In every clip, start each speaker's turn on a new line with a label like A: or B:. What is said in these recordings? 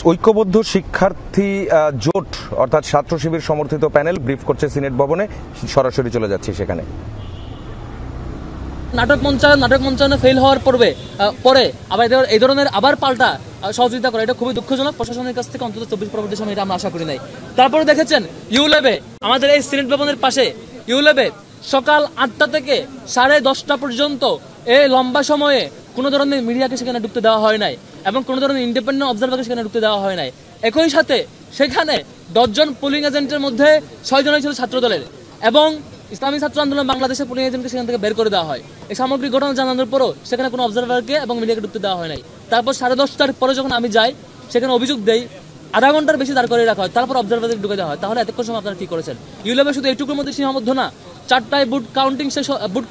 A: ঐক্যবদ্ধ শিক্ষার্থী জোট অর্থাৎ ছাত্র শিবির সমর্থিত প্যানেল ব্রিফ করছে সিনেট ভবনে, সরাসরি চলে যাচ্ছি সেখানে।
B: নাটক মঞ্চায়নে ফেল হওয়ার পরে আবার এই ধরনের আবার পাল্টা সহযোগিতা করে, এটা খুবই দুঃখজনক। প্রশাসনের কাছ থেকে অন্তত 24 পরবর্তী সময় এটা আমরা আশা করি নাই। তারপরে দেখেছেন ইউল্যাবে, আমাদের এই সিনেট ভবনের পাশে ইউল্যাবে সকাল 8টা থেকে 10:30 পর্যন্ত এই লম্বা সময়ে কোনো ধরনের মিডিয়াকে সেখানে ঢুকতে দেওয়া হয় নাই এবং কোনো ধরনের ইন্ডিপেন্ডেন্ট অবজারভারকে সেখানে ঢুকতে দেওয়া হয় নাই। একই সাথে সেখানে 10 জন পোলিং এজেন্টের মধ্যে 6 জনই ছিল ছাত্র দলের এবং ইসলামী ছাত্র আন্দোলন বাংলাদেশের পোলিং এজেন্টকে সেখান থেকে বের করে দেওয়া হয়। এই সামগ্রিক ঘটনা জানানোর পরও সেখানে কোনো অবজারভারকে এবং মিডিয়াকে ঢুকতে দেওয়া হয় নাই। তারপর 10:30টার পরে যখন আমি যাই, সেখানে অভিযোগ দেই, আধা ঘন্টার বেশি দাঁড় করে রাখা হয়, তারপর অবজারভারকে ঢুকে দেওয়া হয়। তাহলে এতক্ষণ সময় আপনারা কি করেছেন? ইউল্যাবে শুধু এইটুকুর মধ্যে সীমাবদ্ধ না, 4টায় বুট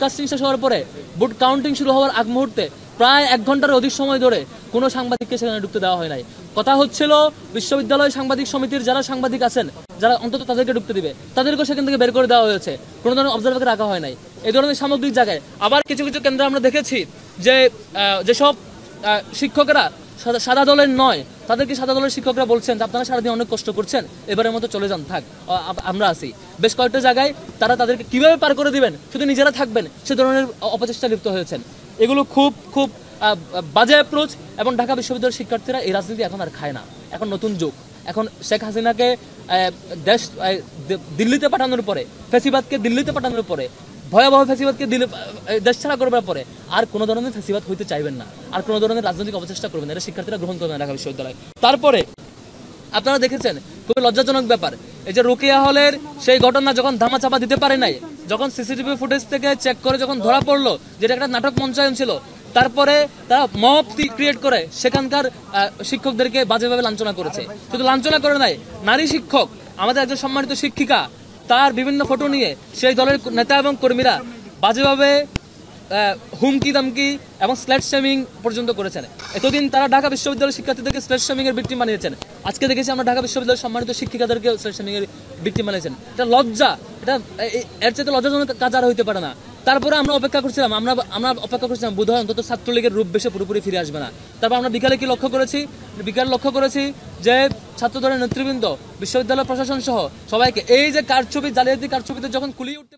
B: কাস্টিং শেষ হওয়ার পরে বুট কাউন্টিং শুরু হওয়ার আগ মুহূর্তে প্রায় 1 ঘন্টার অধিক সময় ধরে কোনো সাংবাদিককে সেখানে ঢুকতে দেওয়া হয় নাই। কথা হচ্ছিল বিশ্ববিদ্যালয় সাংবাদিক সমিতির যারা সাংবাদিক আছেন, যারা অন্তত তাদেরকে ঢুকতে দিবে, তাদেরকেও সেখান থেকে বের করে দেওয়া হয়েছে, কোনো ধরনের অবজারভারকে রাখা হয় নাই। এই ধরনের সামগ্রিক জায়গায় আবার কিছু কিছু কেন্দ্রে আমরা দেখেছি যে যেসব শিক্ষকেরা সাদা দলের নয়, তাদেরকে সাদা দলের শিক্ষকরা বলছেন যে আপনারা সারাদিন অনেক কষ্ট করছেন, এবারের মতো চলে যান, থাক, আমরা আছি। বেশ কয়েকটা জায়গায় তাদেরকে কিভাবে পার করে দিবেন, শুধু নিজেরা থাকবেন, সে ধরনের অপচেষ্টা লিপ্ত হয়েছেন। এগুলো খুব খুব বাজে অ্যাপ্রোচ এবং ঢাকা বিশ্ববিদ্যালয়ের শিক্ষার্থীরা এই রাজনীতি এখন আর খায় না। এখন নতুন যুগ। এখন শেখ হাসিনাকে দিল্লিতে পাঠানোর পরে, ফ্যাসিবাদকে দিল্লিতে পাঠানোর পরে, ভয়াবহ ফ্যাসিবাদকে দেশ ছাড়া করবার পরে আর কোনো ধরনের ফ্যাসিবাদ হইতে চাইবেন না, আর কোনো ধরনের রাজনৈতিক অপচেষ্টা করবেন না, এটা শিক্ষার্থীরা গ্রহণ করবেন না ঢাকা বিশ্ববিদ্যালয়। তারপরে আপনারা দেখেছেন খুবই লজ্জাজনক ব্যাপার, এই যে রোকেয়া হলের সেই ঘটনা যখন ধামাচাপা দিতে পারে নাই, যখন সিসিটিভি ফুটেজ থেকে চেক করে যখন ধরা পড়লো যেটা একটা নাটক মঞ্চায়ন ছিল, তারপরে তারা মব ক্রিয়েট করে সেখানকার শিক্ষকদেরকে বাজেভাবে লাঞ্ছনা করেছে। শুধু লাঞ্ছনা করে নাই, নারী শিক্ষক, আমাদের একজন সম্মানিত শিক্ষিকা, তার বিভিন্ন ফটো নিয়ে সেই দলের নেতা এবং কর্মীরা বাজেভাবে হুমকি দামকি এবং স্ল্যাট শেমিং পর্যন্ত করেছেন। এতদিন তারা ঢাকা বিশ্ববিদ্যালয়ের শিক্ষার্থীদেরকে স্ল্যাট শেমিং এর ভিকটিম বানিয়েছেন, আজকে দেখেছি আমরা ঢাকা বিশ্ববিদ্যালয়ের সম্মানিত শিক্ষিকাদেরকে স্ল্যাট শেমিং এর ভিকটিম বানিয়েছেন। এটা লজ্জা, এটা এর চেয়ে লজ্জাজনক কাজ আর হইতে পারে না। তারপরে আমরা অপেক্ষা করছিলাম বোধহয় অন্তত ছাত্রলীগের রূপ বেশে পুরোপুরি ফিরে আসবে না। তারপর আমরা বিকালে লক্ষ্য করেছি যে ছাত্র দলের নেতৃবৃন্দ, বিশ্ববিদ্যালয় প্রশাসন সহ সবাইকে এই যে কারচুপি, জালিয়াতি কারচুপিতে যখন কুলিয়ে উঠতে